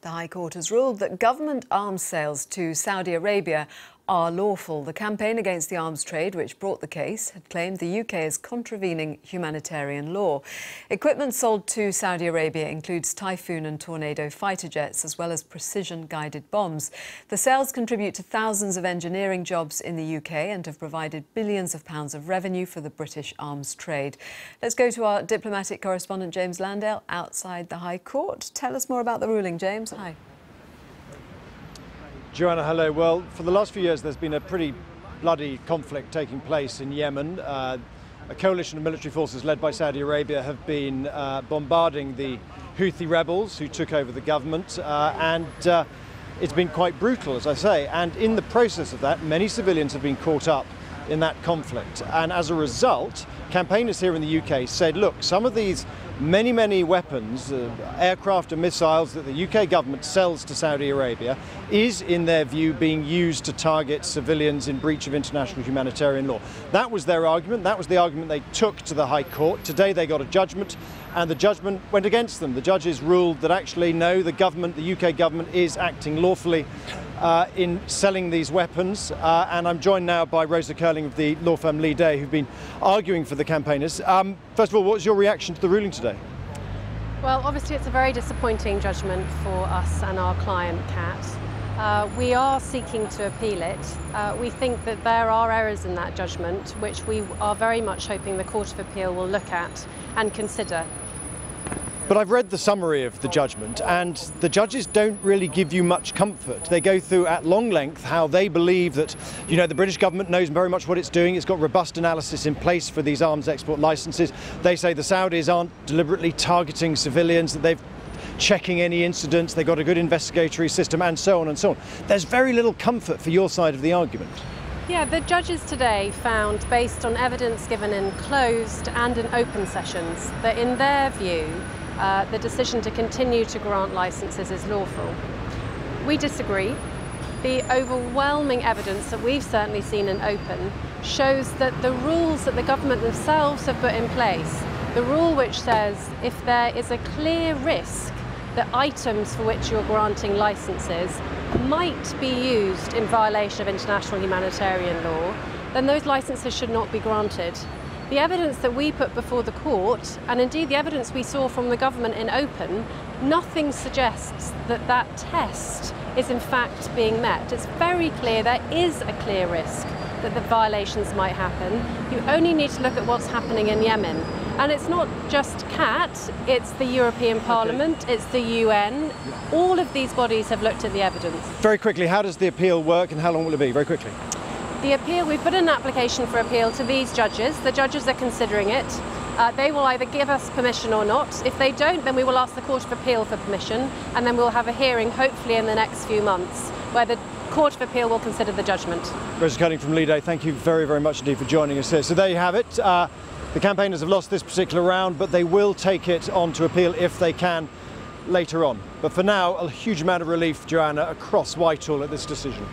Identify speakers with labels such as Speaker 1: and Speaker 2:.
Speaker 1: The High Court has ruled that government arms sales to Saudi Arabia are lawful. The campaign against the arms trade, which brought the case, had claimed the UK is contravening humanitarian law. Equipment sold to Saudi Arabia includes Typhoon and Tornado fighter jets, as well as precision-guided bombs. The sales contribute to thousands of engineering jobs in the UK and have provided billions of pounds of revenue for the British arms trade. Let's go to our diplomatic correspondent, James Landale, outside the High Court. Tell us more about the ruling, James. Hi.
Speaker 2: Joanna, hello. Well, for the last few years, there's been a pretty bloody conflict taking place in Yemen. A coalition of military forces led by Saudi Arabia have been bombarding the Houthi rebels who took over the government, and it's been quite brutal, as I say. And in the process of that, many civilians have been caught up in that conflict. And as a result, campaigners here in the UK said, look, some of these many weapons, aircraft and missiles that the UK government sells to Saudi Arabia is, in their view, being used to target civilians in breach of international humanitarian law. That was their argument. That was the argument they took to the High Court. Today they got a judgment, and the judgment went against them. The judges ruled that actually, no, the UK government is acting lawfully in selling these weapons. And I'm joined now by Rosa Curling of the law firm Lee Day, who've been arguing for the campaigners. First of all, what's your reaction to the ruling today?
Speaker 3: Well, obviously it's a very disappointing judgment for us and our client, Cat. We are seeking to appeal it. We think that there are errors in that judgment, which we are very much hoping the Court of Appeal will look at and consider.
Speaker 2: But I've read the summary of the judgment, and the judges don't really give you much comfort. They go through at long length how they believe that, the British government knows very much what it's doing. It's got robust analysis in place for these arms export licenses. They say the Saudis aren't deliberately targeting civilians, that they've checking any incidents, they've got a good investigatory system, and so on and so on. There's very little comfort for your side of the argument.
Speaker 3: Yeah, the judges today found, based on evidence given in closed and in open sessions, that in their view, the decision to continue to grant licences is lawful. We disagree. The overwhelming evidence that we've certainly seen in open shows that the rules that the government themselves have put in place, the rule which says if there is a clear risk that items for which you're granting licences might be used in violation of international humanitarian law, then those licences should not be granted. The evidence that we put before the court, and indeed the evidence we saw from the government in open, nothing suggests that that test is in fact being met. It's very clear there is a clear risk that the violations might happen. You only need to look at what's happening in Yemen. And it's not just CAT, it's the European Parliament, it's the UN. All of these bodies have looked at the evidence.
Speaker 2: Very quickly, how does the appeal work and how long will it be? Very quickly.
Speaker 3: The appeal, we've put an application for appeal to these judges. The judges are considering it. They will either give us permission or not. If they don't, then we will ask the Court of Appeal for permission, and then we'll have a hearing, hopefully in the next few months, where the Court of Appeal will consider the judgment. Rosa
Speaker 2: Curling from Lee Day, thank you very much indeed for joining us here. So there you have it. The campaigners have lost this particular round, but they will take it on to appeal if they can later on. But for now, a huge amount of relief, Joanna, across Whitehall at this decision.